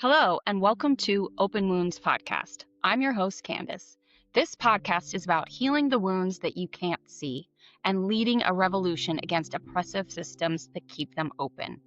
Hello, and welcome to Open Wounds Podcast. I'm your host, Candace. This podcast is about healing the wounds that you can't see and leading a revolution against oppressive systems that keep them open.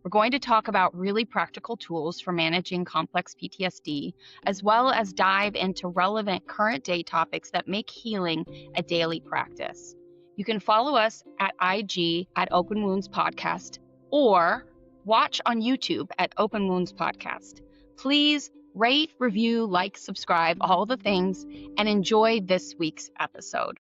We're going to talk about really practical tools for managing complex PTSD, as well as dive into relevant current day topics that make healing a daily practice. You can follow us at IG at Open Wounds Podcast or watch on YouTube at Open Wounds Podcast. Please rate, review, like, subscribe, all the things, and enjoy this week's episode.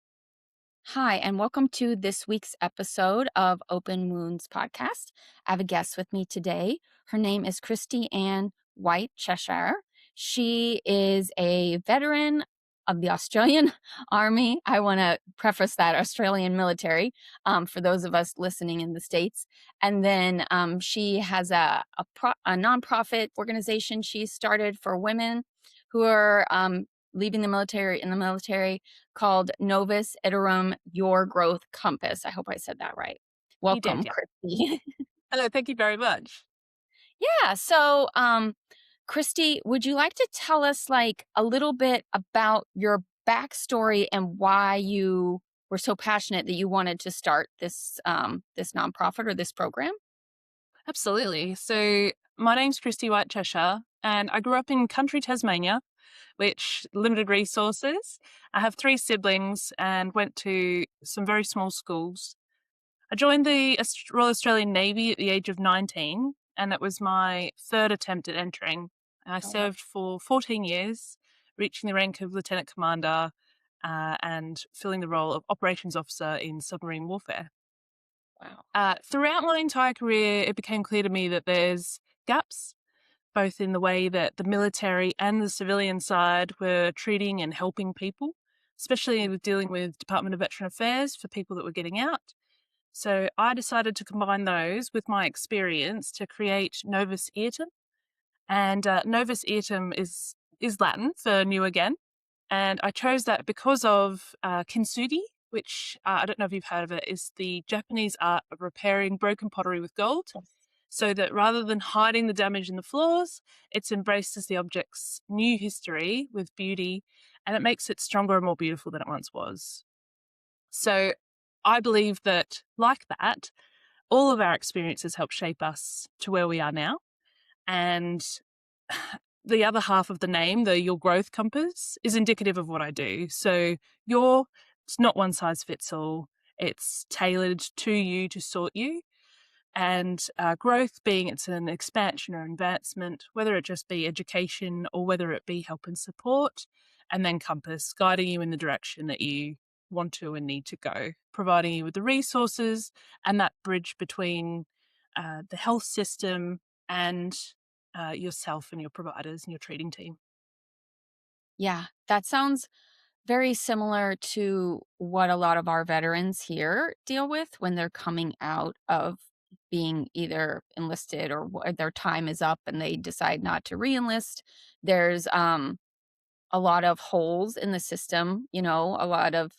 Hi, and welcome to this week's episode of Open Wounds Podcast. I have a guest with me today. Her name is Kristy-Ann White-Cheshire. She is a veteran of the Australian Army. I want to preface that Australian military for those of us listening in the States. And then she has a nonprofit organization she started for women who are leaving the military called Novus Iterum, Your Growth Compass. I hope I said that right. Welcome, yeah. Kristy. Hello, thank you very much. Yeah. So, Kristy, would you like to tell us a little bit about your backstory and why you were so passionate that you wanted to start this this nonprofit or this program? Absolutely. So my name's Kristy White-Cheshire, and I grew up in country Tasmania, which limited resources. I have 3 siblings and went to some very small schools. I joined the Royal Australian Navy at the age of 19, and it was my 3rd attempt at entering. And I served for 14 years, reaching the rank of Lieutenant Commander and filling the role of Operations Officer in submarine warfare. Wow. Throughout my entire career, it became clear to me that there's gaps, both in the way that the military and the civilian side were treating and helping people, especially with dealing with Department of Veteran Affairs for people that were getting out. So I decided to combine those with my experience to create Novus Iterum. And Novus Iterum is Latin for new again. And I chose that because of kintsugi, which I don't know if you've heard of it, is the Japanese art of repairing broken pottery with gold. So that rather than hiding the damage in the flaws, it's embraced as the object's new history with beauty, and it makes it stronger and more beautiful than it once was. So I believe that, like that, all of our experiences help shape us to where we are now. And the other half of the name, the Your Growth Compass, is indicative of what I do. So it's not one size fits all. It's tailored to you to sort you. And growth being it's an expansion or advancement, whether it just be education or whether it be help and support, and then compass, guiding you in the direction that you want to and need to go, providing you with the resources and that bridge between the health system and yourself and your providers and your treating team. Yeah, that sounds very similar to what a lot of our veterans here deal with when they're coming out of being either enlisted or their time is up and they decide not to re-enlist. There's a lot of holes in the system, a lot of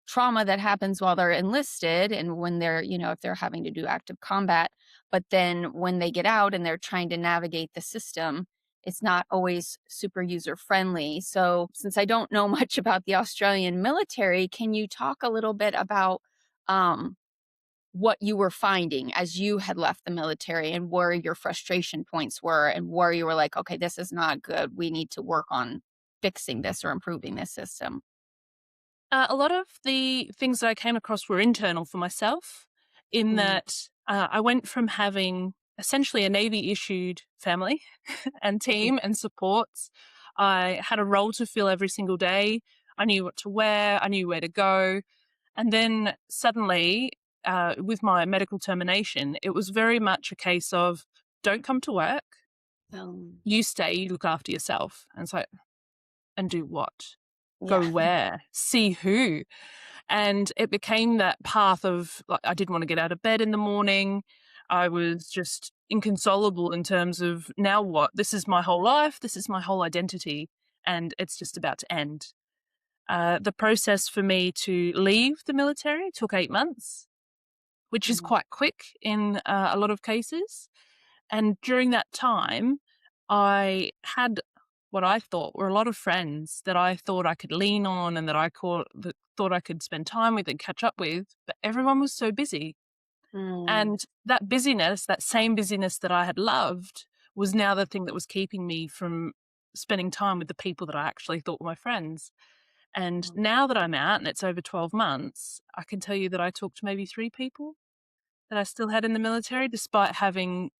trauma that happens while they're enlisted and when they're, if they're having to do active combat. But then when they get out and they're trying to navigate the system, it's not always super user friendly. So since I don't know much about the Australian military, can you talk a little bit about what you were finding as you had left the military and where your frustration points were and where you were like, okay, this is not good. We need to work on fixing this or improving this system? A lot of the things that I came across were internal for myself, in that I went from having essentially a Navy-issued family and team and supports. I had a role to fill every single day. I knew what to wear. I knew where to go. And then suddenly, with my medical termination, it was very much a case of don't come to work. You stay, you look after yourself. And so, and do what? Go where? See who? And it became that path of I didn't want to get out of bed in the morning. I was just inconsolable in terms of now what? This is my whole life. This is my whole identity. And it's just about to end. The process for me to leave the military took 8 months, which is quite quick in a lot of cases. And during that time, I had what I thought were a lot of friends that I thought I could lean on and that thought I could spend time with and catch up with, but everyone was so busy. Mm, And that busyness, that same busyness that I had loved, was now the thing that was keeping me from spending time with the people that I actually thought were my friends. And mm, now that I'm out and it's over 12 months, I can tell you that I talked to maybe 3 people that I still had in the military, despite having,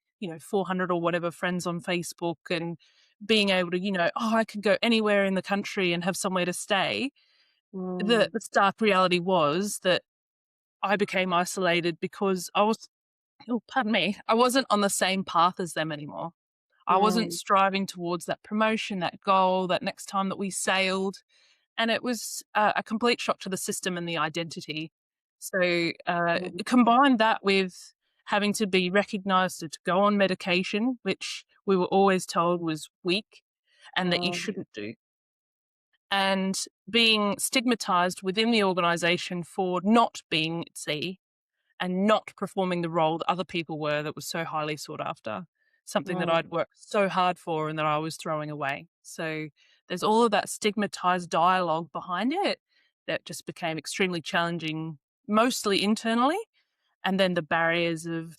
400 or whatever friends on Facebook and being able to, I could go anywhere in the country and have somewhere to stay. The, mm, the stark reality was that I became isolated because oh, pardon me, I wasn't on the same path as them anymore. I wasn't mm, striving towards that promotion, that goal, that next time that we sailed. And it was a complete shock to the system and the identity. So mm, combine that with having to be recognized to go on medication, which we were always told was weak and that you mm, shouldn't do, and being stigmatized within the organization for not being at sea and not performing the role that other people were that was so highly sought after, something that mm, I'd worked so hard for and that I was throwing away. So there's all of that stigmatized dialogue behind it that just became extremely challenging, mostly internally. And then the barriers of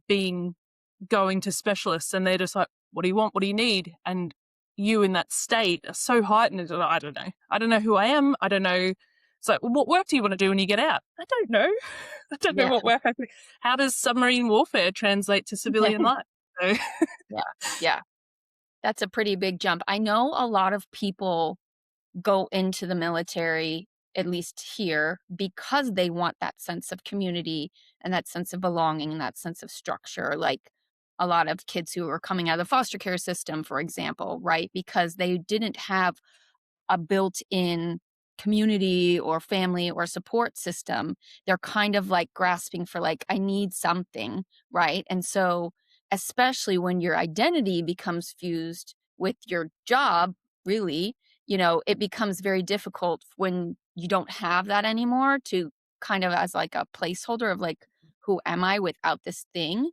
being going to specialists and they're just like, what do you want? What do you need? And you in that state are so heightened. I don't know. I don't know who I am. I don't know. It's like, well, what work do you want to do when you get out? I don't know. I don't know yeah, what work I could. How does submarine warfare translate to civilian life? So, yeah, yeah. That's a pretty big jump. I know a lot of people go into the military, at least here, because they want that sense of community and that sense of belonging and that sense of structure. Like a lot of kids who are coming out of the foster care system, for example, right? Because they didn't have a built-in community or family or support system. They're kind of like grasping for like, I need something, right? And so, especially when your identity becomes fused with your job, really, it becomes very difficult when you don't have that anymore to kind of as like a placeholder of like, who am I without this thing?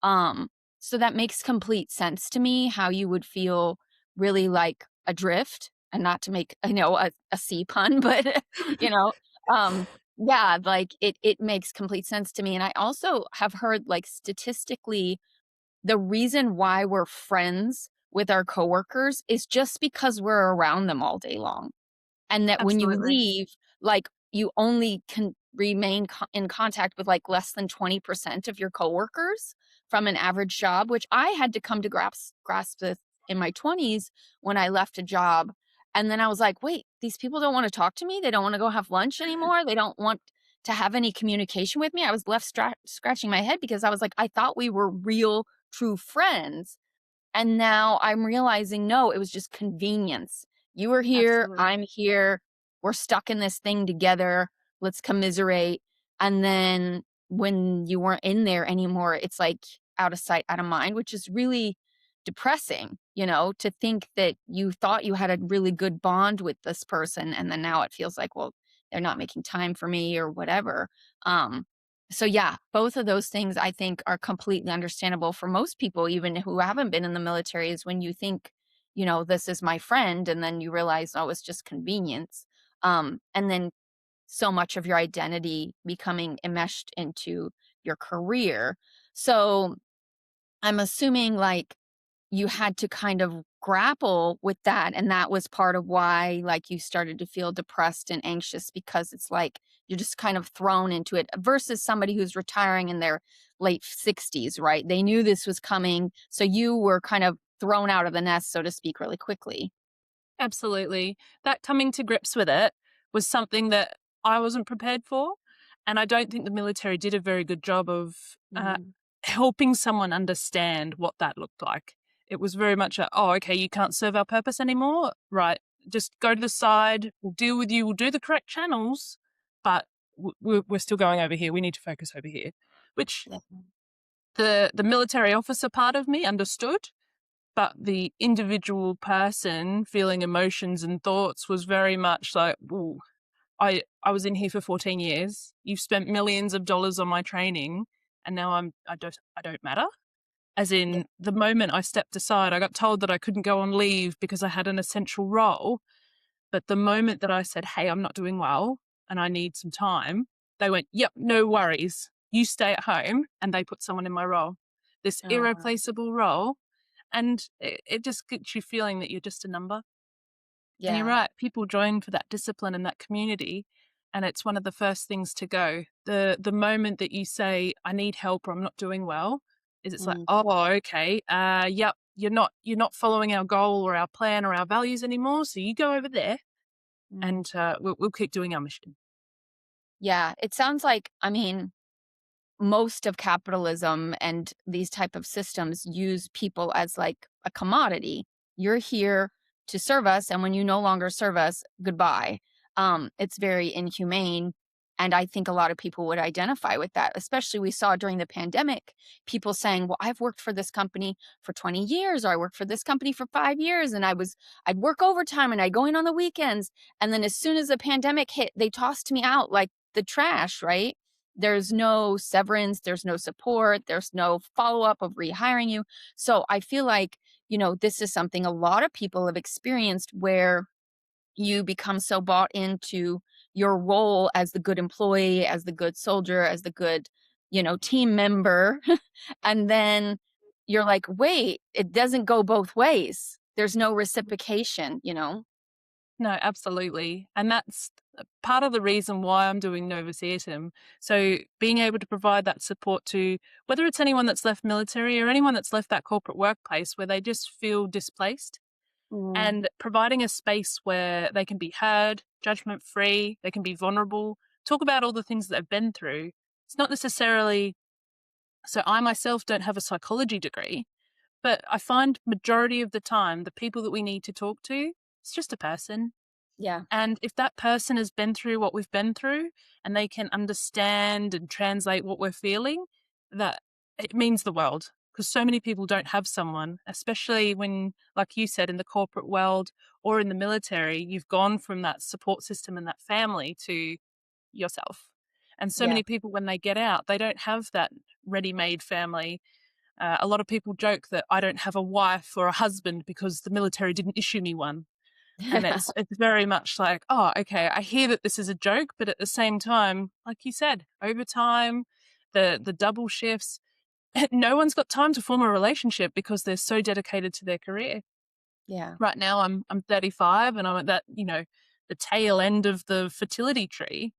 Um, so that makes complete sense to me how you would feel really like adrift, and not to make, a sea pun, but you know, um, yeah, like it makes complete sense to me. And I also have heard like statistically the reason why we're friends with our coworkers is just because we're around them all day long. And that when you absolutely. leave, like, you only can remain in contact with, like, less than 20% of your coworkers from an average job, which I had to come to grasp with in my 20s when I left a job, and then I was like, "Wait, these people don't wanna talk to me? They don't wanna go have lunch anymore? They don't want to have any communication with me?" I was left scratching my head because I was like, "I thought we were real, true friends." And now I'm realizing, no, it was just convenience. You were here, Absolutely. I'm here, we're stuck in this thing together, let's commiserate. And then when you weren't in there anymore, it's like out of sight, out of mind, which is really depressing, to think that you thought you had a really good bond with this person. And then now it feels like, well, they're not making time for me or whatever. Um, so yeah, both of those things I think are completely understandable for most people, even who haven't been in the military, is when you think, this is my friend, and then you realize, oh, it's just convenience. And then so much of your identity becoming enmeshed into your career. So I'm assuming like you had to kind of grapple with that, and that was part of why, like, you started to feel depressed and anxious because it's like you're just kind of thrown into it versus somebody who's retiring in their late 60s, right? They knew this was coming, so you were kind of thrown out of the nest, so to speak, really quickly. Absolutely. That coming to grips with it was something that I wasn't prepared for. And I don't think the military did a very good job of Mhm. helping someone understand what that looked like. It was very much oh, okay, you can't serve our purpose anymore. Right. Just go to the side. We'll deal with you. We'll do the correct channels. But we're still going over here. We need to focus over here, which Yeah. the military officer part of me understood, but the individual person feeling emotions and thoughts was very much like, ooh, I was in here for 14 years. You've spent millions of dollars on my training, and now I don't matter. As in, the moment I stepped aside, I got told that I couldn't go on leave because I had an essential role. But the moment that I said, hey, I'm not doing well and I need some time, they went, yep, no worries. You stay at home. And they put someone in my role, this Oh, wow. irreplaceable role. And it just gets you feeling that you're just a number. And you're Yeah. right, people join for that discipline and that community. And it's one of the first things to go. The moment that you say, I need help or I'm not doing well, is it's like, Mm, oh, okay, yep, you're not following our goal or our plan or our values anymore. So you go over there mm. and we'll keep doing our mission. Yeah, it sounds like, I mean, most of capitalism and these type of systems use people as like a commodity. You're here to serve us, and when you no longer serve us, goodbye. It's very inhumane, and I think a lot of people would identify with that. Especially we saw during the pandemic, people saying, "Well, I've worked for this company for 20 years, or I worked for this company for 5 years, and I'd work overtime and I'd go in on the weekends, and then as soon as the pandemic hit, they tossed me out like the trash." Right? There's no severance, there's no support, there's no follow-up of rehiring you. So I feel like, this is something a lot of people have experienced where you become so bought into your role as the good employee, as the good soldier, as the good, team member. And then you're like, wait, it doesn't go both ways. There's no reciprocation. No, absolutely. And that's part of the reason why I'm doing Novus Iterum. So being able to provide that support to whether it's anyone that's left military or anyone that's left that corporate workplace where they just feel displaced, Mm, and providing a space where they can be heard, judgment free, they can be vulnerable, talk about all the things that they've been through. It's not necessarily, so I myself don't have a psychology degree, but I find majority of the time the people that we need to talk to, it's just a person. yeah. And if that person has been through what we've been through and they can understand and translate what we're feeling, that it means the world. Because so many people don't have someone, especially when, like you said, in the corporate world or in the military, you've gone from that support system and that family to yourself. And so Yeah. many people, when they get out, they don't have that ready made family. A lot of people joke that I don't have a wife or a husband because the military didn't issue me one. And it's very much like, oh, okay, I hear that this is a joke, but at the same time, like you said, overtime, the double shifts, no one's got time to form a relationship because they're so dedicated to their career. Yeah. Right now I'm 35 and I'm at that, the tail end of the fertility tree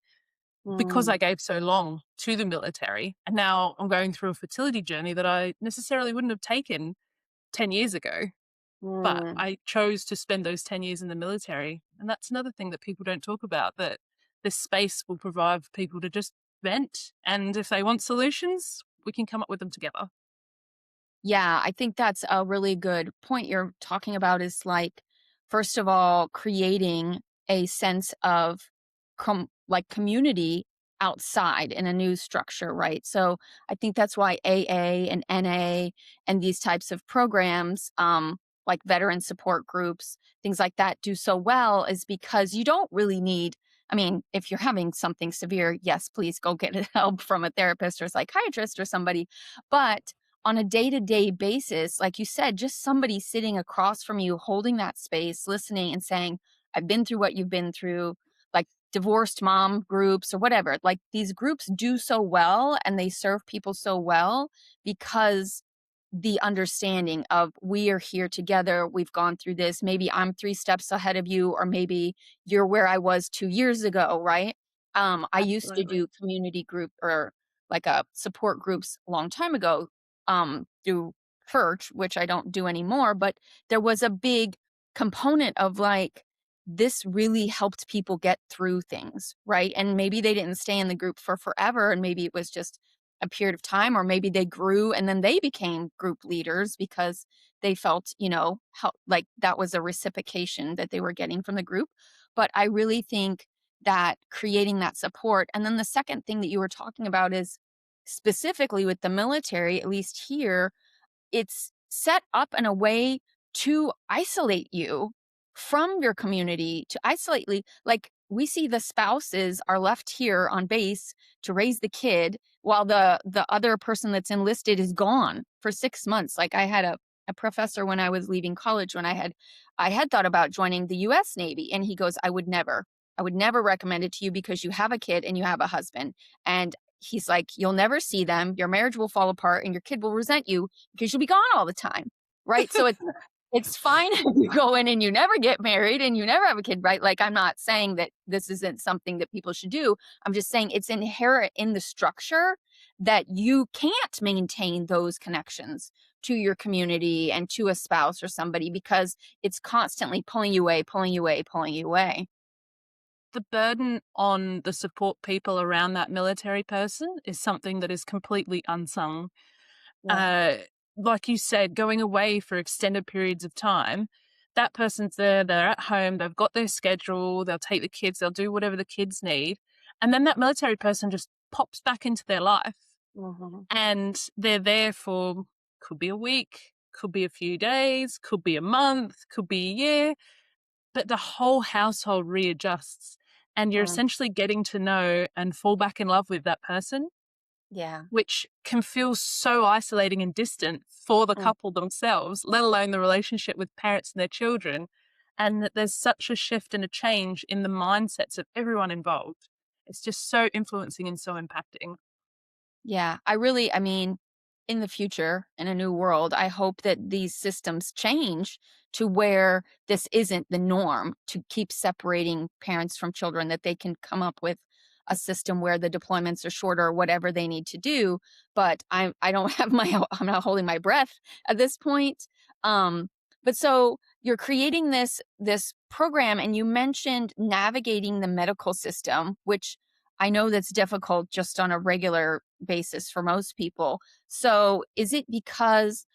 because Mm, I gave so long to the military. And now I'm going through a fertility journey that I necessarily wouldn't have taken 10 years ago. But mm. I chose to spend those 10 years in the military. And that's another thing that people don't talk about, that this space will provide for people to just vent. And if they want solutions, we can come up with them together. Yeah, I think that's a really good point you're talking about is like, first of all, creating a sense of like community outside in a new structure, right? So I think that's why AA and NA and these types of programs, like veteran support groups, things like that do so well is because you don't really need, I mean, if you're having something severe, yes, please go get help from a therapist or psychiatrist or somebody. But on a day-to-day basis, like you said, just somebody sitting across from you, holding that space, listening and saying, I've been through what you've been through, like divorced mom groups or whatever. Like these groups do so well and they serve people so well because the understanding of we are here together, we've gone through this. Maybe I'm 3 steps ahead of you, or maybe you're where I was 2 years ago, right? I used to Absolutely. do community group or like a support groups a long time ago through church, which I don't do anymore, but there was a big component of like, this really helped people get through things, right? And maybe they didn't stay in the group for forever, and maybe it was just a period of time, or maybe they grew and then they became group leaders because they felt, how like that was a reciprocation that they were getting from the group. But I really think that creating that support. And then the second thing that you were talking about is specifically with the military, at least here, it's set up in a way to isolate you from your community, to like we see the spouses are left here on base to raise the kid while the other person that's enlisted is gone for 6 months. Like, I had a professor when I was leaving college, when I had thought about joining the US Navy, and he goes, I would never recommend it to you because you have a kid and you have a husband." And he's like, "You'll never see them. Your marriage will fall apart and your kid will resent you because you'll be gone all the time." Right? So it's fine if you go in and you never get married and you never have a kid, right? Like, I'm not saying that this isn't something that people should do. I'm just saying it's inherent in the structure that you can't maintain those connections to your community and to a spouse or somebody because it's constantly pulling you away, pulling you away, pulling you away. The burden on the support people around that military person is something that is completely unsung. Yeah. Uh, like you said, going away for extended periods of time, that person's there, they're at home, they've got their schedule, they'll take the kids, they'll do whatever the kids need. And then that military person just pops back into their life Mhm. and they're there for, could be a week, could be a few days, could be a month, could be a year, but the whole household readjusts and you're Mm. essentially getting to know and fall back in love with that person, Yeah. which can feel so isolating and distant for the Mm. couple themselves, let alone the relationship with parents and their children. And that there's such a shift and a change in the mindsets of everyone involved. It's just so influencing and so impacting. Yeah, I mean, in the future, in a new world, I hope that these systems change to where this isn't the norm to keep separating parents from children, that they can come up with a system where the deployments are shorter or whatever they need to do. But I don't have I'm not holding my breath at this point. Um, but so you're creating this program, and you mentioned navigating the medical system, which I know that's difficult just on a regular basis for most people. So, is it because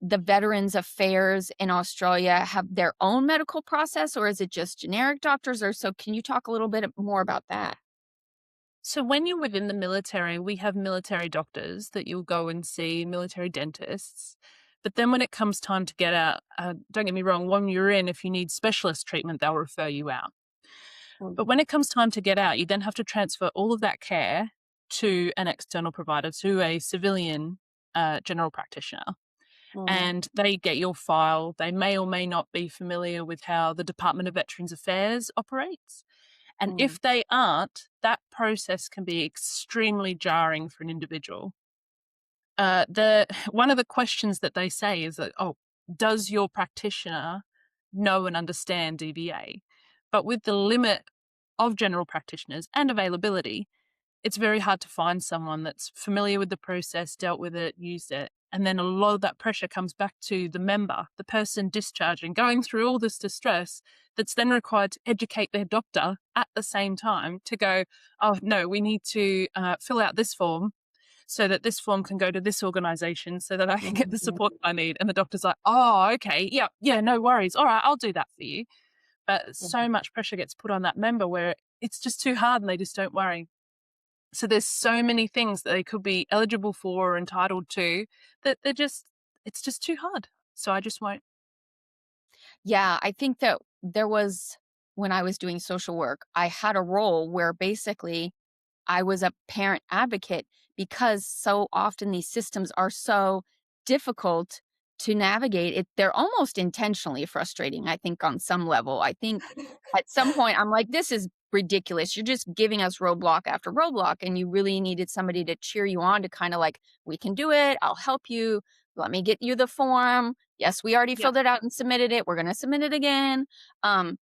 the Veterans Affairs in Australia have their own medical process, or is it just generic doctors? Or so, can you talk a little bit more about that? So, when you're within the military, we have military doctors that you'll go and see, military dentists. But then when it comes time to get out, don't get me wrong, when you're in, if you need specialist treatment, they'll refer you out. But when Mhm. it comes time to get out, you then have to transfer all of that care to an external provider, to a civilian general practitioner. Mm. And they get your file. They may or may not be familiar with how the Department of Veterans Affairs operates. And Mm. if they aren't, that process can be extremely jarring for an individual. The one of the questions that they say is that, "Oh, does your practitioner know and understand DVA?" But with the limit of general practitioners and availability, it's very hard to find someone that's familiar with the process, dealt with it, used it. And then a lot of that pressure comes back to the member, the person discharging, going through all this distress that's then required to educate their doctor at the same time to go, "Oh, no, we need to fill out this form so that this form can go to this organization so that I can get the Mhm. support I need." And the doctor's like, "Oh, okay. Yeah, yeah, no worries. All right, I'll do that for you." But so Mhm. much pressure gets put on that member where it's just too hard and they just don't worry. So there's so many things that they could be eligible for or entitled to that it's just too hard. So I just won't. Yeah, I think that there was, when I was doing social work, I had a role where basically I was a parent advocate because so often these systems are so difficult to navigate. They're almost intentionally frustrating, I think, on some level. I think at some point I'm like, this is ridiculous. You're just giving us roadblock after roadblock. And you really needed somebody to cheer you on, to kind of like, we can do it. I'll help you. Let me get you the form. Yes, we already Yeah. filled it out and submitted it. We're going to submit it again. Um,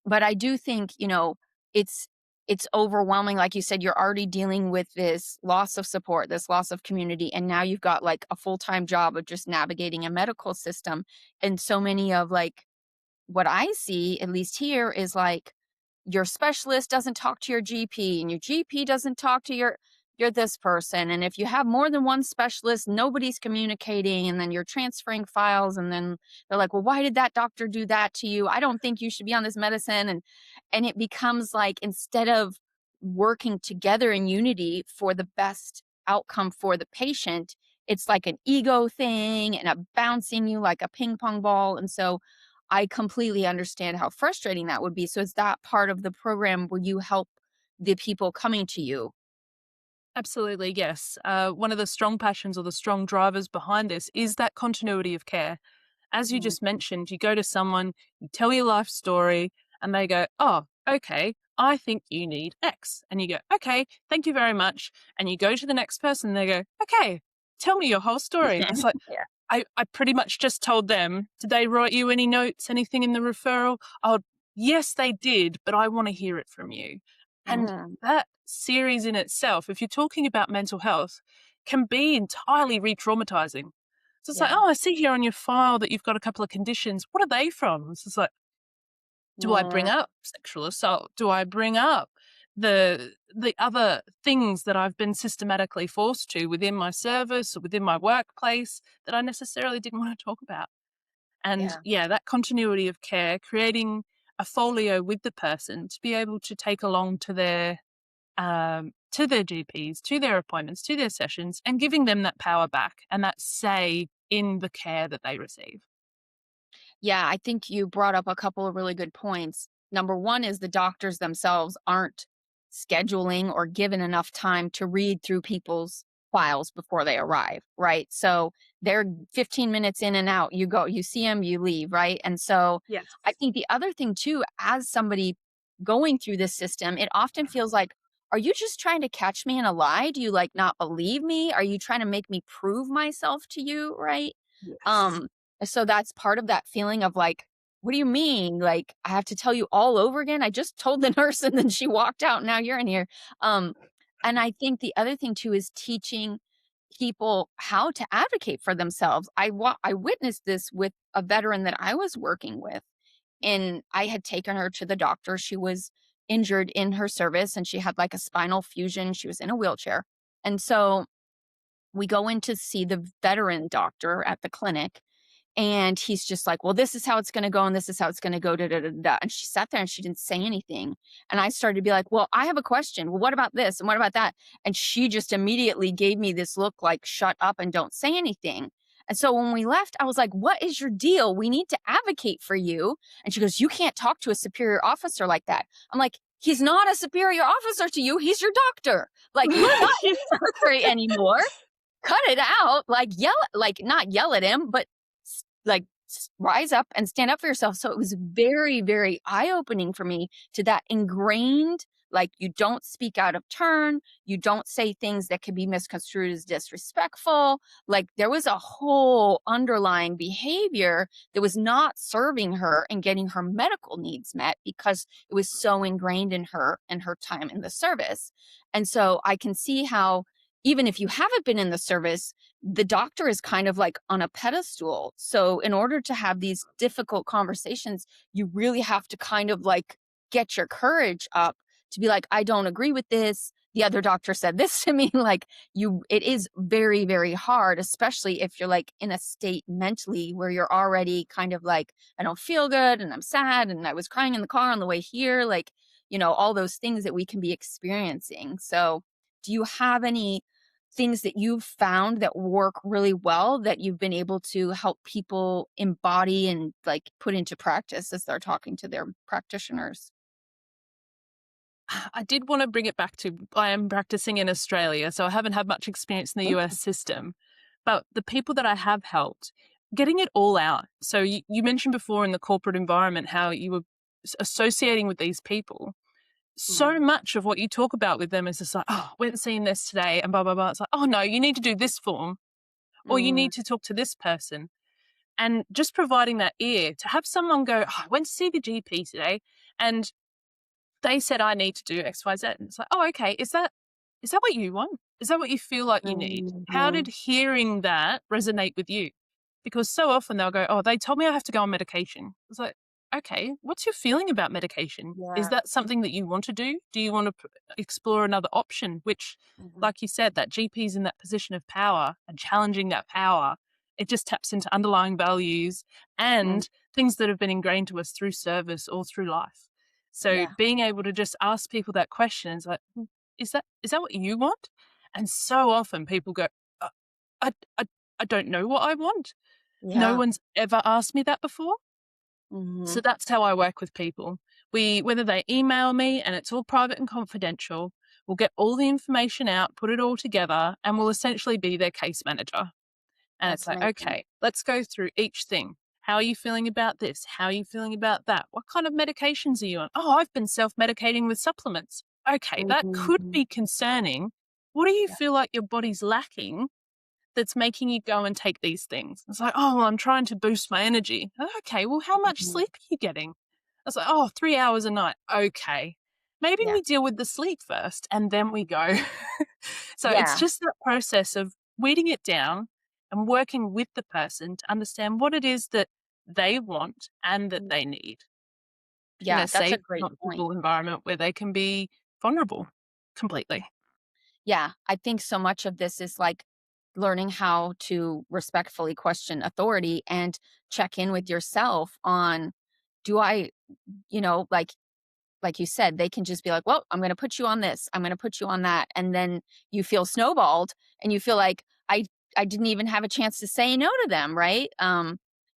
but I do think, it's it's overwhelming. Like you said, you're already dealing with this loss of support, this loss of community, and now you've got like a full-time job of just navigating a medical system. And so many of like what I see, at least here, is like your specialist doesn't talk to your GP and your GP doesn't talk to your this person. And if you have more than one specialist, nobody's communicating, and then you're transferring files, and then they're like, "Well, why did that doctor do that to you? I don't think you should be on this medicine." And it becomes like, instead of working together in unity for the best outcome for the patient, it's like an ego thing and a bouncing you like a ping pong ball. And so I completely understand how frustrating that would be. So is that part of the program where you help the people coming to you? Absolutely, yes. One of the strong passions or the strong drivers behind this is that continuity of care. As you Mm, just mentioned, you go to someone, you tell your life story, and they go, "Oh, okay, I think you need X." And you go, "Okay, thank you very much." And you go to the next person and they go, "Okay, tell me your whole story." It's like, yeah. I pretty much just told them, did they write you any notes, anything in the referral? Oh, yes, they did, but I want to hear it from you. And Mhm. that series in itself, if you're talking about mental health, can be entirely re-traumatizing. So it's like, Yeah. oh, I see here on your file that you've got a couple of conditions. What are they from? It's just like, do I bring Mm, up sexual assault? Do I bring up the other things that I've been systematically forced to within my service or within my workplace that I necessarily didn't want to talk about? And yeah. yeah, that continuity of care, creating a folio with the person to be able to take along to their GPs, to their appointments, to their sessions, and giving them that power back and that say in the care that they receive. Yeah, I think you brought up a couple of really good points. Number one is the doctors themselves aren't scheduling or given enough time to read through people's files before they arrive, right? So they're 15 minutes in and out. You go, you see them, you leave, right? And so Yes. I think the other thing too, as somebody going through this system, it often feels like, are you just trying to catch me in a lie? Do you like not believe me? Are you trying to make me prove myself to you, right? Yes. Um, so that's part of that feeling of like, what do you mean? Like, I have to tell you all over again? I just told the nurse and then she walked out. Now you're in here. Um, and I think the other thing too is teaching people how to advocate for themselves. I witnessed this with a veteran that I was working with, and I had taken her to the doctor. She was injured in her service and she had like a spinal fusion. She was in a wheelchair. And so we go in to see the veteran doctor at the clinic, and he's just like, well, this is how it's going to go. And this is how it's going to go. Da, da, da, da. And she sat there and she didn't say anything. And I started to be like, well, I have a question. Well, what about this? And what about that? And she just immediately gave me this look like, shut up and don't say anything. And so when we left, I was like, what is your deal? We need to advocate for you. And she goes, you can't talk to a superior officer like that. I'm like, he's not a superior officer to you. He's your doctor. Like, you're not Yeah. secretary anymore. Cut it out. Like, like not yell at him, but rise up and stand up for yourself. So it was very, very eye opening for me to that ingrained, like, you don't speak out of turn. You don't say things that could be misconstrued as disrespectful. Like, there was a whole underlying behavior that was not serving her and getting her medical needs met because it was so ingrained in her and her time in the service. And so I can see how, even if you haven't been in the service, the doctor is kind of like on a pedestal. So in order to have these difficult conversations, you really have to kind of like get your courage up to be like, I don't agree with this. The other doctor said this to me. Like, it is very, very hard, especially if you're like in a state mentally where you're already kind of like, I don't feel good and I'm sad and I was crying in the car on the way here. Like, all those things that we can be experiencing. So do you have any things that you've found that work really well that you've been able to help people embody and like put into practice as they're talking to their practitioners? I did want to bring it back to I am practicing in Australia, so I haven't had much experience in the Okay. US system. But the people that I have helped, getting it all out. So you mentioned before in the corporate environment how you were associating with these people. So Mhm. much of what you talk about with them is just like, oh, went and seen this today and blah, blah, blah. It's like, oh, no, you need to do this form or you Mhm. need to talk to this person. And just providing that ear to have someone go, oh, I went to see the GP today and they said I need to do X, Y, Z. And it's like, oh, okay. Is that what you want? Is that what you feel like you need? How did Mhm. hearing that resonate with you? Because so often they'll go, oh, they told me I have to go on medication. It's like, okay, what's your feeling about medication? Is Yeah. that something that you want to do? Do you want to explore another option? Which, Mhm. like you said, that GP's in that position of power and challenging that power, it just taps into underlying values Mm. and things that have been ingrained to us through service or through life. So Yeah. being able to just ask people that question is like, is that what you want? And so often people go, uh, I, I, I don't know what I want. No Yeah. one's ever asked me that before. So Mhm. that's how I work with people. Whether they email me and it's all private and confidential, We'll get all the information out, put it all together, and we'll essentially be their case manager. And it's That's like, amazing. okay, let's go through each thing. How are you feeling about this? How are you feeling about that? What kind of medications are you on? Oh, I've been self-medicating with supplements. Okay, that could Mhm. be concerning. What do you Yeah. feel like your body's lacking that's making you go and take these things? It's like, oh, well, I'm trying to boost my energy. Okay, well, how much Mhm. sleep are you getting? I was like, oh, 3 hours a night. Okay. Maybe Yeah. we deal with the sleep first and then we go. So it's Yeah. just that process of weeding it down and working with the person to understand what it is that they want and that Mm. they need in Yeah, a that's a safe, great point. comfortable environment where they can be vulnerable completely. Yeah, I think so much of this is like learning how to respectfully question authority and check in with yourself on, do I, like you said, they can just be like, well, I'm going to put you on this, I'm going to put you on that. And then you feel snowballed and you feel like I didn't even have a chance to say no to them. Right.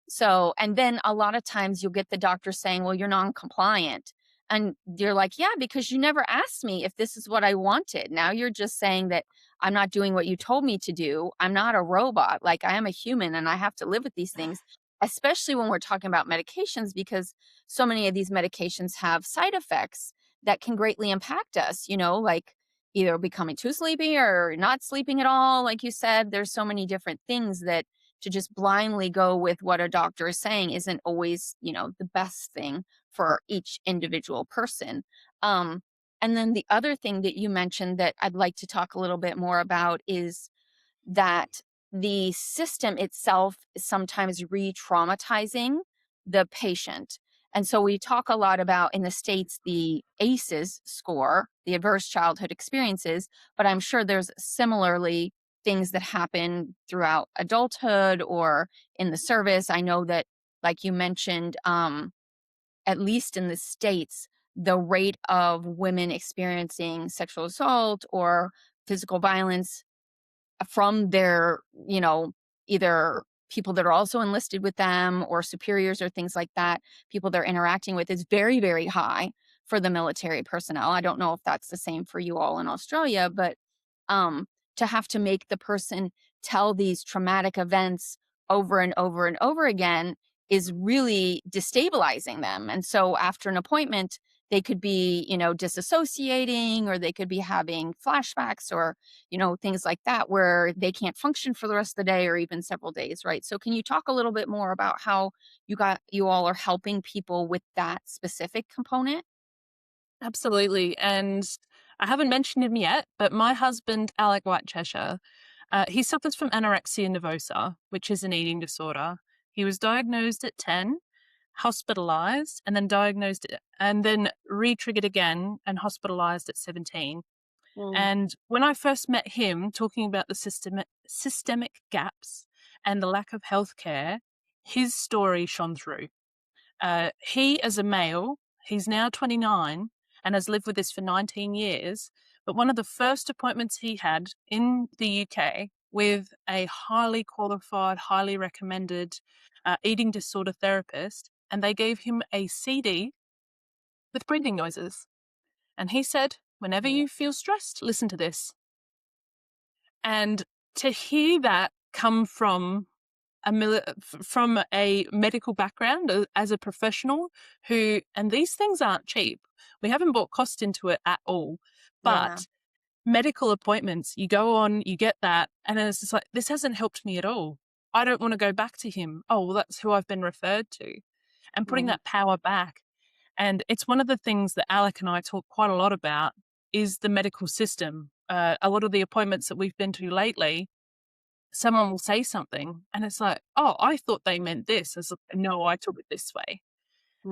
So, and then a lot of times you'll get the doctor saying, well, you're non-compliant. And you're like, yeah, because you never asked me if this is what I wanted. Now you're just saying that I'm not doing what you told me to do. I'm not a robot. Like, I am a human and I have to live with these things, especially when we're talking about medications, because so many of these medications have side effects that can greatly impact us, like either becoming too sleepy or not sleeping at all. Like you said, there's so many different things that to just blindly go with what a doctor is saying isn't always, the best thing for each individual person. Um, and then the other thing that you mentioned that I'd like to talk a little bit more about is that the system itself is sometimes re-traumatizing the patient. And so we talk a lot about in the States the ACEs score, the adverse childhood experiences, but I'm sure there's similarly things that happen throughout adulthood or in the service. I know that, like you mentioned, at least in the States, the rate of women experiencing sexual assault or physical violence from their, either people that are also enlisted with them or superiors or things like that, people they're interacting with is very, very high for the military personnel. I don't know if that's the same for you all in Australia, but um, to have to make the person tell these traumatic events over and over and over again is really destabilizing them. And so after an appointment, they could be, disassociating, or they could be having flashbacks or things like that where they can't function for the rest of the day or even several days, right? So can you talk a little bit more about how you all are helping people with that specific component? Absolutely. And I haven't mentioned him yet, but my husband, Alec White-Cheshire, he suffers from anorexia nervosa, which is an eating disorder. He was diagnosed at 10, hospitalized, and then diagnosed and then re-triggered again and hospitalized at 17. Mm. And when I first met him, talking about the systemic gaps and the lack of healthcare, his story shone through. He, as a male, he's now 29 and has lived with this for 19 years. But one of the first appointments he had in the UK with a highly qualified, highly recommended eating disorder therapist, and they gave him a CD with breathing noises. And he said, whenever Yeah. you feel stressed, listen to this. And to hear that come from from a medical background as a professional who, and these things aren't cheap. We haven't brought cost into it at all, Yeah. but medical appointments, you go on, you get that, and then it's just like, this hasn't helped me at all. I don't want to go back to him. Oh, well, that's who I've been referred to. And putting Mhm. that power back. And it's one of the things that Alec and I talk quite a lot about is the medical system. A lot of the appointments that we've been to lately, someone will say something and it's like, oh, I thought they meant this. As no, I took it this way.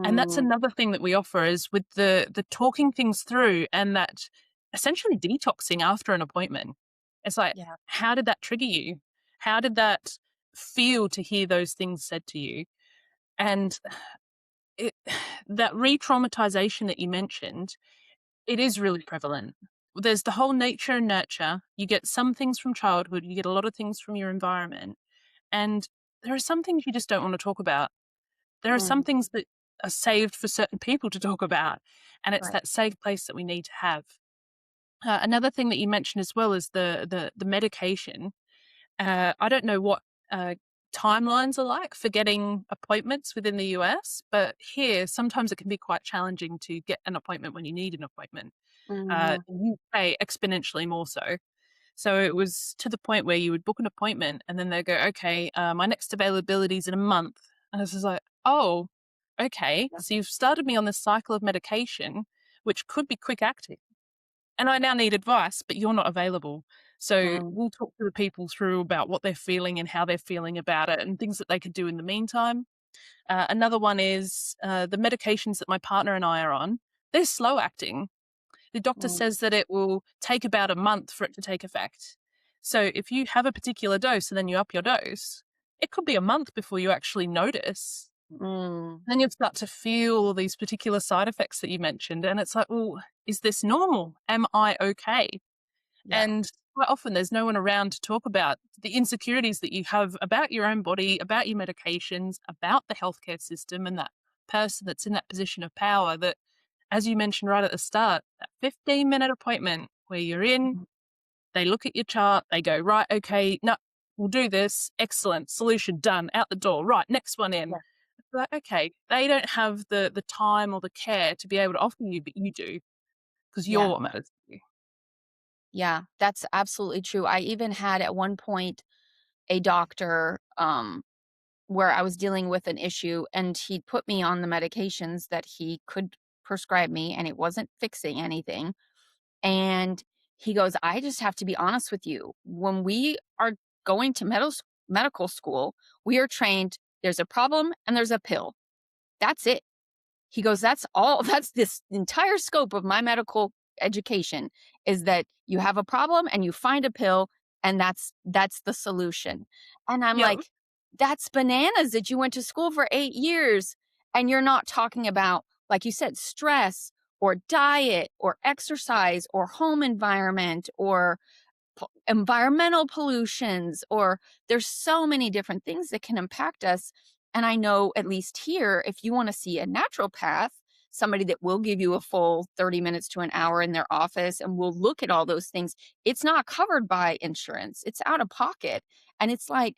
And that's Mm. another thing that we offer is with the talking things through and that essentially detoxing after an appointment. It's like, Yeah. how did that trigger you? How did that feel to hear those things said to you? And it, that re-traumatization that you mentioned, it is really prevalent. There's the whole nature and nurture. You get some things from childhood, you get a lot of things from your environment. And there are some things you just don't want to talk about. There are some Mm. things that are saved for certain people to talk about. And it's Right. that safe place that we need to have. Another thing that you mentioned as well is the medication. I don't know what uh, timelines are like for getting appointments within the US, but here sometimes it can be quite challenging to get an appointment when you need an appointment. Mhm. The UK exponentially more so. So it was to the point where you would book an appointment and then they go, okay, my next availability is in a month. And I was just like, oh, okay. Yeah. So you've started me on this cycle of medication, which could be quick acting. And I now need advice, but you're not available. So Mm. we'll talk to the people through about what they're feeling and how they're feeling about it and things that they could do in the meantime. Another one is the medications that my partner and I are on. They're slow acting. The doctor Mm. says that it will take about a month for it to take effect. So if you have a particular dose and then you up your dose, it could be a month before you actually notice. Mm. Then you start to feel all these particular side effects that you mentioned. And it's like, well, is this normal? Am I okay? Yeah. And quite often there's no one around to talk about the insecurities that you have about your own body, about your medications, about the healthcare system and that person that's in that position of power that, as you mentioned right at the start, that 15-minute appointment where you're in, Mhm. they look at your chart, they go, right, okay, no, we'll do this. Excellent. Solution done. Out the door. Right. Next one in. Yeah. Like, okay, they don't have the time or the care to be able to offer you, but you do because you're Yeah. what matters to you. Yeah. That's absolutely true. I even had at one point a doctor where I was dealing with an issue and he put me on the medications that he could prescribe me and it wasn't fixing anything. And he goes, "I just have to be honest with you. When we are going to medical school, we are trained there's a problem and there's a pill. That's it." He goes, "That's all that's this entire scope of my medical education is that you have a problem and you find a pill and that's the solution." And I'm Yep. like, "That's bananas that you went to school for 8 years and you're not talking about, like you said, stress or diet or exercise or home environment or environmental pollutions, or there's so many different things that can impact us. And I know, at least here, if you want to see a naturopath, somebody that will give you a full 30 minutes to an hour in their office and will look at all those things, it's not covered by insurance. It's out of pocket. And it's like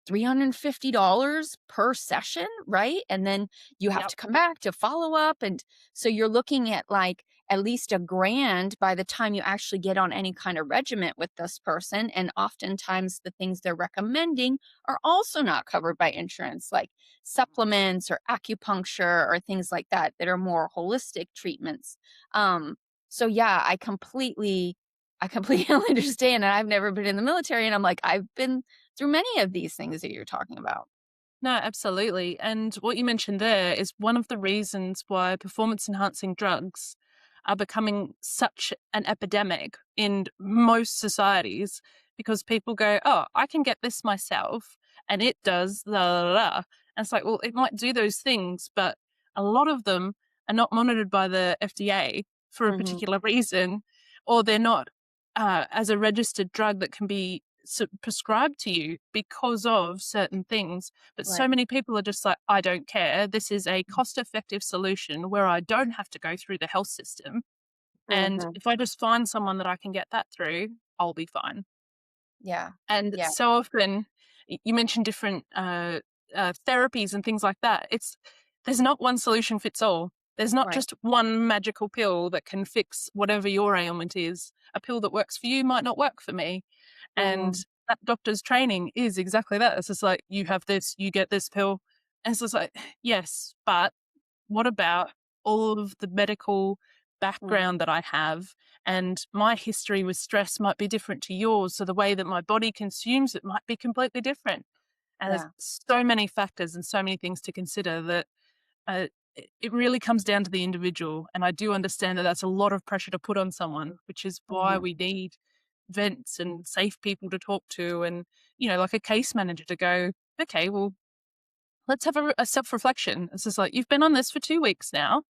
$350 per session, right? And then you have Yep. to come back to follow up. And so you're looking at like at least a grand by the time you actually get on any kind of regiment with this person. And oftentimes the things they're recommending are also not covered by insurance, like supplements or acupuncture or things like that are more holistic treatments. Um, so yeah, I completely understand. And I've never been in the military. And I'm like, I've been through many of these things that you're talking about. No, absolutely. And what you mentioned there is one of the reasons why performance enhancing drugs are becoming such an epidemic in most societies because people go, oh, I can get this myself and it does la la la. And it's like, well, it might do those things, but a lot of them are not monitored by the FDA for a Mhm. particular reason, or they're not as a registered drug that can be prescribed to you because of certain things. But so Right. many people are just like, I don't care. This is a cost effective solution where I don't have to go through the health system. And Mhm. if I just find someone that I can get that through, I'll be fine. Yeah. And Yeah. so often, you mentioned different therapies and things like that. There's not one solution fits all. There's not Right. just one magical pill that can fix whatever your ailment is. A pill that works for you might not work for me. And Mhm. that doctor's training is exactly that. It's just like, you have this, you get this pill. And it's just like, yes, but what about all of the medical Mhm. background that I have? And my history with stress might be different to yours. So the way that my body consumes it might be completely different. And there's Yeah. so many factors and so many things to consider that it really comes down to the individual. And I do understand that that's a lot of pressure to put on someone, which is why Mhm. we need vents and safe people to talk to and, like a case manager to go, okay, well, let's have a self reflection. It's just like, you've been on this for 2 weeks now.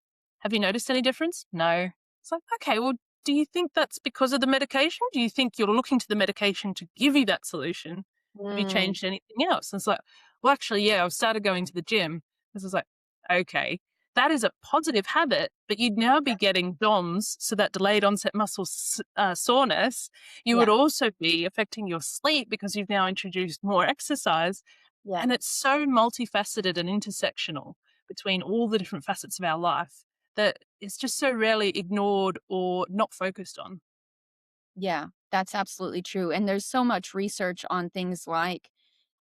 Have you noticed any difference? No. It's like, okay, well, do you think that's because of the medication? Do you think you're looking to the medication to give you that solution? Have you Mm. changed anything else? And it's like, well, actually, yeah, I've started going to the gym. This is like, okay. that is a positive habit, but you'd now be getting DOMS, so that delayed onset muscle soreness. You Yeah. would also be affecting your sleep because you've now introduced more exercise. Yeah. And it's so multifaceted and intersectional between all the different facets of our life that it's just so rarely ignored or not focused on. Yeah. That's absolutely true. And there's so much research on things like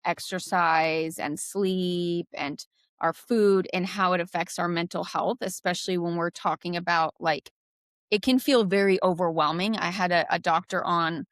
exercise and sleep and our food and how it affects our mental health, especially when we're talking about like it can feel very overwhelming. I had a doctor on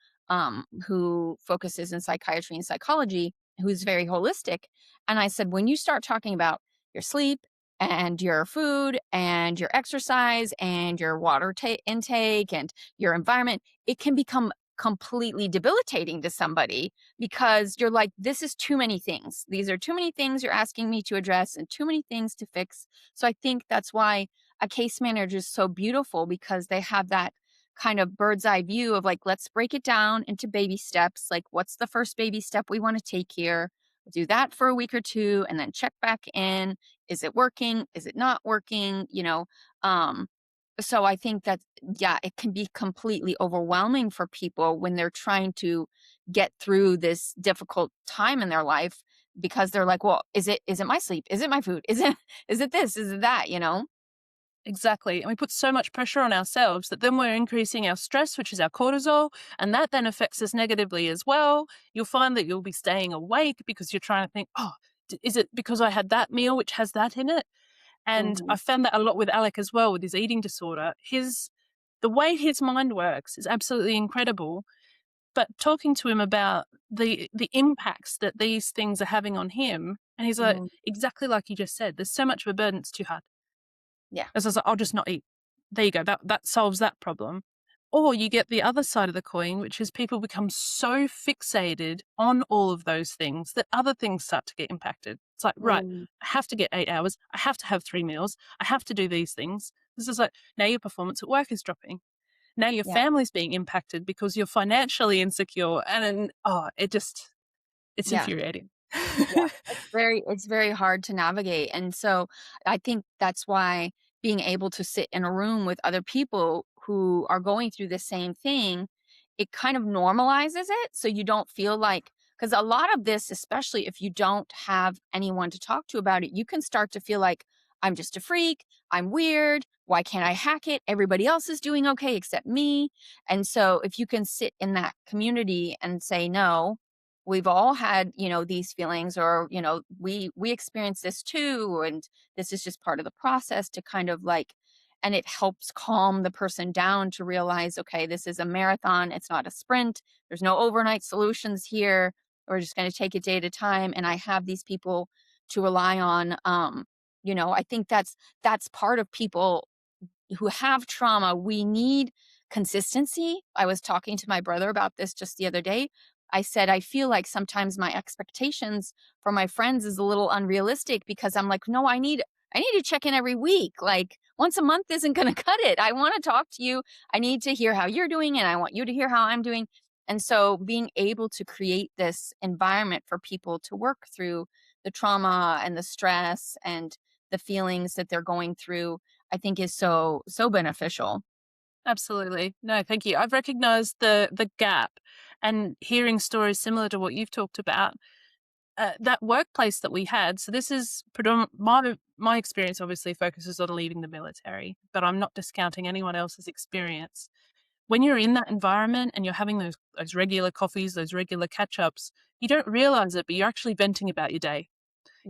who focuses in psychiatry and psychology, who's very holistic. And I said, when you start talking about your sleep and your food and your exercise and your water intake and your environment, it can become completely debilitating to somebody because you're like, this is too many things. These are too many things you're asking me to address and too many things to fix. So I think that's why a case manager is so beautiful because they have that kind of bird's eye view of like, let's break it down into baby steps. Like, what's the first baby step we want to take here? We'll do that for a week or two and then check back in. Is it working? Is it not working? Um, so I think that, yeah, it can be completely overwhelming for people when they're trying to get through this difficult time in their life because they're like, well, is it my sleep? Is it my food? Is it this? Is it that? Exactly. And we put so much pressure on ourselves that then we're increasing our stress, which is our cortisol, and that then affects us negatively as well. You'll find that you'll be staying awake because you're trying to think, oh, is it because I had that meal which has that in it? And I Mhm. found that a lot with Alec as well with his eating disorder. The way his mind works is absolutely incredible. But talking to him about the impacts that these things are having on him, and he's like, Mhm. exactly like you just said, there's so much of a burden, it's too hard. Yeah. And so I was like, I'll just not eat. There you go. That solves that problem. Or you get the other side of the coin, which is people become so fixated on all of those things that other things start to get impacted. It's like, right, Mm. I have to get 8 hours. I have to have 3 meals. I have to do these things. This is like, now your performance at work is dropping. Now your Yeah. family's being impacted because you're financially insecure. It's Yeah. infuriating. Yeah, it's very hard to navigate, and so I think that's why being able to sit in a room with other people who are going through the same thing, it kind of normalizes it, so you don't feel like because a lot of this, especially if you don't have anyone to talk to about it, you can start to feel like, "I'm just a freak, I'm weird, why can't I hack it? Everybody else is doing okay except me." And so if you can sit in that community and say, "No, we've all had these feelings or we experience this too and this is just part of the process to kind of like and it helps calm the person down to realize okay this is a marathon, it's not a sprint, there's no overnight solutions here, we're just going to take it day at a time and I have these people to rely on. I think that's part of people who have trauma, we need consistency. I was talking to my brother about this just the other day. I said, I feel like sometimes my expectations for my friends is a little unrealistic because I'm like, no, I need to check in every week. Like once a month isn't going to cut it. I want to talk to you. I need to hear how you're doing and I want you to hear how I'm doing. And so being able to create this environment for people to work through the trauma and the stress and the feelings that they're going through I think is so beneficial. Absolutely. No, thank you. I've recognized the gap and hearing stories similar to what you've talked about. That workplace that we had. So this is my experience. Obviously, focuses on leaving the military, but I'm not discounting anyone else's experience. When you're in that environment and you're having those regular coffees, those regular catch ups, you don't realize it, but you're actually venting about your day.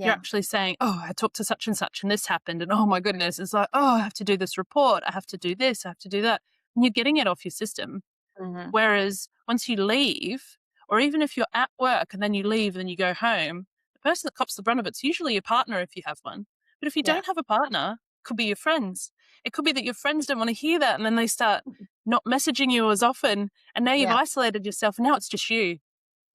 You're Yeah. actually saying, "Oh, I talked to such and this happened, and oh my goodness, it's like, oh, I have to do this report, I have to do this, I have to do that," and you're getting it off your system. Mhm. Whereas once you leave, or even if you're at work and then you leave and you go home, the person that cops the brunt of it's usually your partner if you have one. But if you Yeah. don't have a partner, it could be your friends. It could be that your friends don't want to hear that, and then they start not messaging you as often, and now you've Yeah. isolated yourself, and now it's just you.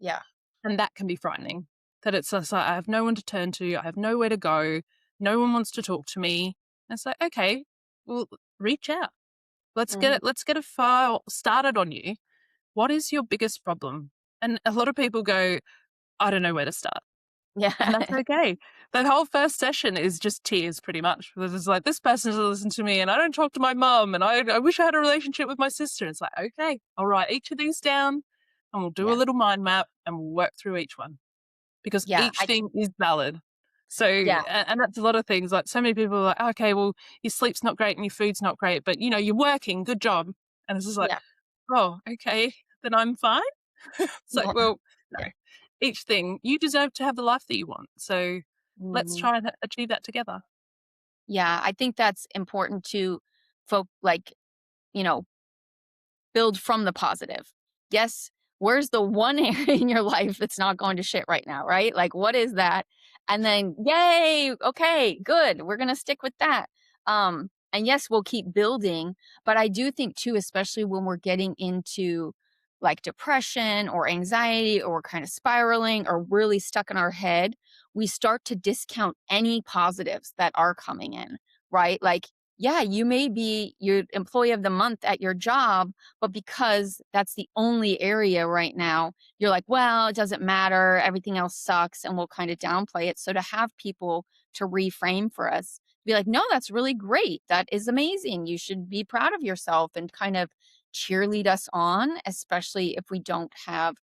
Yeah. And that can be frightening. That it's just like, I have no one to turn to, I have nowhere to go, no one wants to talk to me. And it's like, okay, well, reach out. Mhm. Let's get a file started on you. What is your biggest problem? And a lot of people go, I don't know where to start. Yeah. And that's okay. That whole first session is just tears pretty much. Because it's like, this person doesn't listen to me and I don't talk to my mum and I wish I had a relationship with my sister. It's like, okay, I'll write each of these down and we'll do a Yeah. little mind map and we'll work through each one because Yeah. each thing is valid. So, Yeah. and that's a lot of things. Like so many people are like, okay, well, your sleep's not great and your food's not great, but you're working, good job. And it's just like, Yeah. oh, okay, then I'm fine. It's like, Yeah. well, no. Yeah. Each thing, you deserve to have the life that you want. So let's Mhm. try and achieve that together. Yeah, I think that's important to like, you know, build from the positive. Yes, where's the one area in your life that's not going to shit right now, right? Like, what is that? And then, yay, okay, good. We're gonna stick with that. And yes, we'll keep building, but I do think too, especially when we're getting into like depression or anxiety or we're kind of spiraling or really stuck in our head, we start to discount any positives that are coming in, right? Like, yeah, you may be your employee of the month at your job, but because that's the only area right now, you're like, well, it doesn't matter. Everything else sucks. And we'll kind of downplay it. So to have people to reframe for us, be like, no, that's really great. That is amazing. You should be proud of yourself and kind of cheerlead us on, especially if we don't have,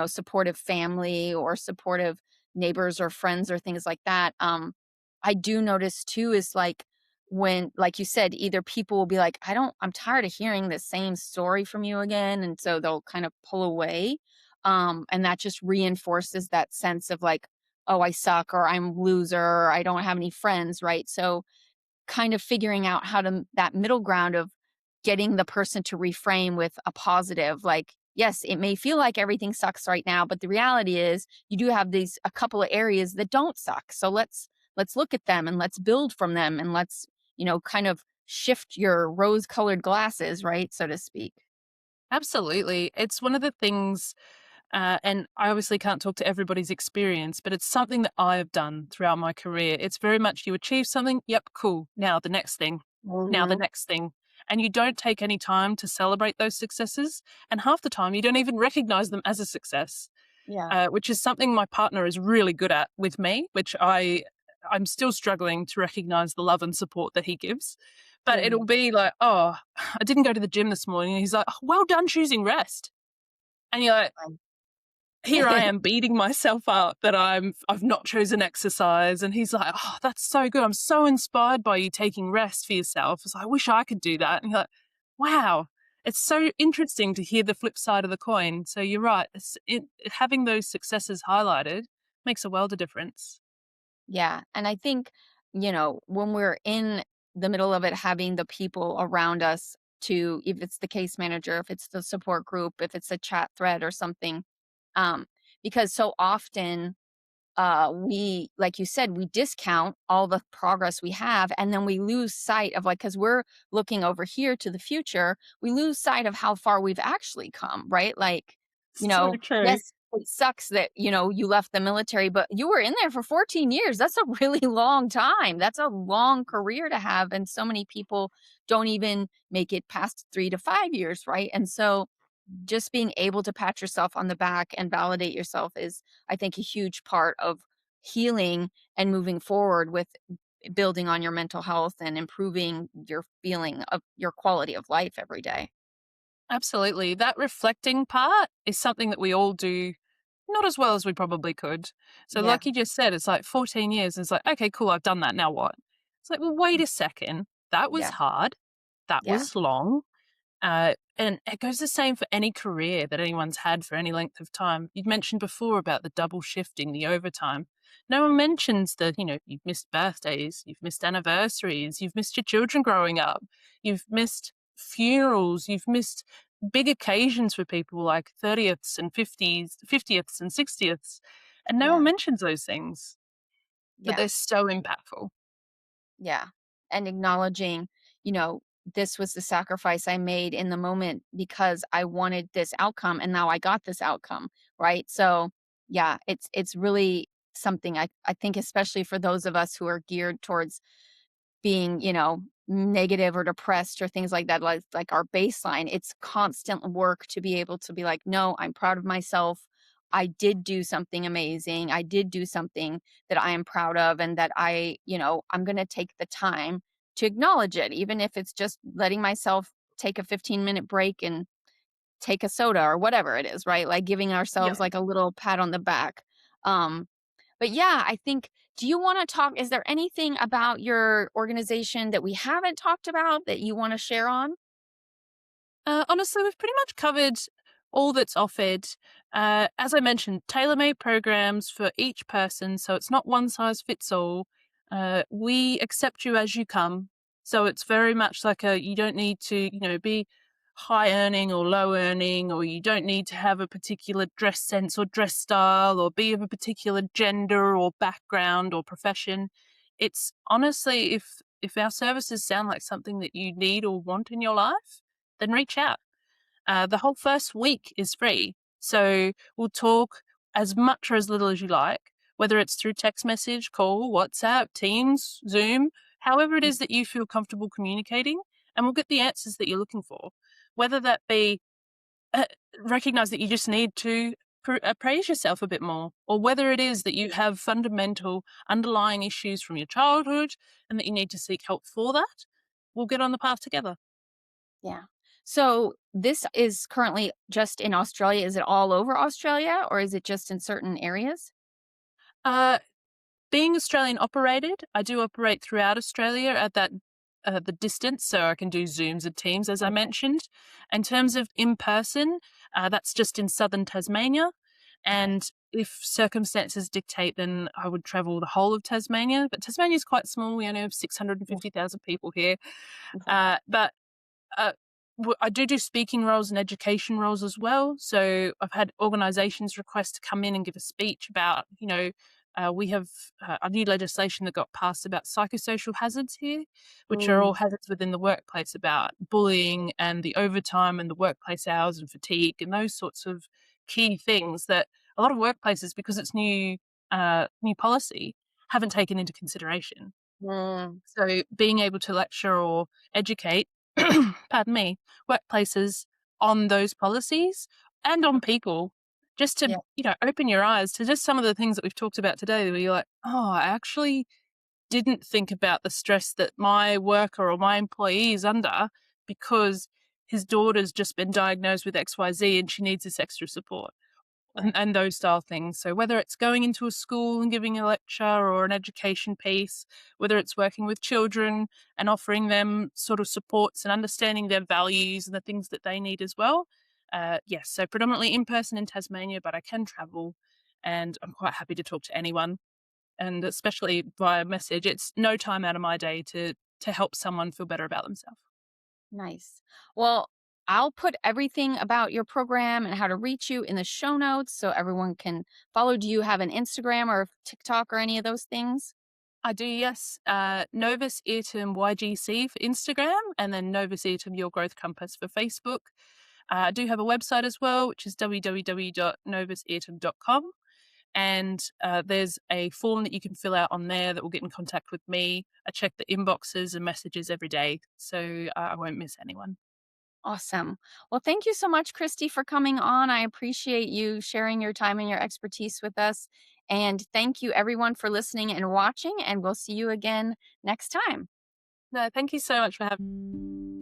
supportive family or supportive neighbors or friends or things like that. I do notice too is like, when like you said, either people will be like, I'm tired of hearing the same story from you again, and so they'll kind of pull away, and that just reinforces that sense of like, oh, I suck, or I'm a loser, or I don't have any friends, right? So kind of figuring out how to that middle ground of getting the person to reframe with a positive, like, yes, it may feel like everything sucks right now, but the reality is you do have these a couple of areas that don't suck, so let's look at them and let's build from them, and let's kind of shift your rose colored glasses, right, so to speak. Absolutely. It's one of the things, and I obviously can't talk to everybody's experience, but it's something that I have done throughout my career. It's very much you achieve something, yep, cool. Now the next thing, now the Hmm. next thing. And you don't take any time to celebrate those successes. And half the time, you don't even recognize them as a success. Yeah. Which is something my partner is really good at with me, which I'm still struggling to recognize the love and support that he gives. But it'll Hmm. be like, oh, I didn't go to the gym this morning. And he's like, oh, well done choosing rest. And you're like, here I am beating myself up that I've not chosen exercise. And he's like, oh, that's so good. I'm so inspired by you taking rest for yourself. It's like, I wish I could do that. And you're like, wow. It's so interesting to hear the flip side of the coin. So you're right. Having those successes highlighted makes a world of difference. Yeah. And I think, when we're in the middle of it, having the people around us to, if it's the case manager, if it's the support group, if it's a chat thread or something, um, because so often we, like you said, we discount all the progress we have, and then we lose sight of, like, because we're looking over here to the future, we lose sight of how far we've actually come, right? Like, So true. yes, it sucks that you left the military, but you were in there for 14 years. That's a really long time. That's a long career to have, and so many people don't even make it past 3 to 5 years, right? And so just being able to pat yourself on the back and validate yourself is, I think, a huge part of healing and moving forward with building on your mental health and improving your feeling of your quality of life every day. Absolutely. That reflecting part is something that we all do not as well as we probably could. So, Yeah. like you just said, it's like 14 years. And it's like, okay, cool, I've done that. Now what? It's like, well, wait a second. That was Yeah. hard. That Yeah. was long. And it goes the same for any career that anyone's had for any length of time. You'd mentioned before about the double shifting, the overtime. No one mentions that, you've missed birthdays, you've missed anniversaries, you've missed your children growing up, you've missed funerals, you've missed big occasions for people like 30ths and 50ths and 60ths. And no one Yeah. mentions those things, but Yeah. they're so impactful. Yeah. And acknowledging, you know, this was the sacrifice I made in the moment because I wanted this outcome and now I got this outcome, right? So, yeah, it's really something I think, especially for those of us who are geared towards being, negative or depressed or things like that, like our baseline, it's constant work to be able to be like, no, I'm proud of myself. I did do something amazing. I did do something that I am proud of and that I'm going to take the time to acknowledge it, even if it's just letting myself take a 15-minute break and take a soda or whatever it is, right? Like giving Yeah. ourselves like a little pat on the back. Um, but yeah, I think, do you want to talk? Is there anything about your organization that we haven't talked about that you want to share on? Honestly, we've pretty much covered all that's offered. As I mentioned, tailor-made programs for each person, so it's not one size fits all. We accept you as you come, so it's very much like you don't need to, be high earning or low earning, or you don't need to have a particular dress sense or dress style, or be of a particular gender or background or profession. It's honestly, if our services sound like something that you need or want in your life, then reach out. The whole first week is free. So we'll talk as much or as little as you like, whether it's through text message, call, WhatsApp, Teams, Zoom, however it is that you feel comfortable communicating, and we'll get the answers that you're looking for. Whether that be uh, recognize that you just need to praise yourself a bit more, or whether it is that you have fundamental underlying issues from your childhood and that you need to seek help for that, we'll get on the path together. Yeah. So this is currently just in Australia. Is it all over Australia or is it just in certain areas? Uh, Being Australian operated, I do operate throughout Australia at that the distance, so I can do Zooms and Teams, as I Okay. mentioned. In terms of in person, that's just in southern Tasmania, Okay. and if circumstances dictate, then I would travel the whole of Tasmania. But Tasmania is quite small; we only have Yeah. 650,000 people here. Okay. But uh, I do speaking roles and education roles as well. So I've had organisations request to come in and give a speech about, we have a new legislation that got passed about psychosocial hazards here, which are all Ooh. hazards within the workplace about bullying and the overtime and the workplace hours and fatigue and those sorts of key things that a lot of workplaces, because it's new policy, haven't taken into consideration. Mm, So being able to lecture or educate, pardon me, workplaces on those policies and on people, just to, yeah. open your eyes to just some of the things that we've talked about today, where you're like, oh, I actually didn't think about the stress that my worker or my employee is under because his daughter's just been diagnosed with XYZ and she needs this extra support Right. and those style things. So whether it's going into a school and giving a lecture or an education piece, whether it's working with children and offering them sort of supports and understanding their values and the things that they need as well. Yes, so predominantly in person in Tasmania, but I can travel and I'm quite happy to talk to anyone. And especially via message, it's no time out of my day to help someone feel better about themselves. Nice. Well, I'll put everything about your program and how to reach you in the show notes so everyone can follow. Do you have an Instagram or TikTok or any of those things? I do, yes. Novus Iterum YGC for Instagram, and then Novus Iterum Your Growth Compass for Facebook. I do have a website as well, which is www.novusiterum.com. And there's a form that you can fill out on there that will get in contact with me. I check the inboxes and messages every day, so I won't miss anyone. Awesome. Well, thank you so much, Christy, for coming on. I appreciate you sharing your time and your expertise with us. And thank you, everyone, for listening and watching. And we'll see you again next time. No, thank you so much for having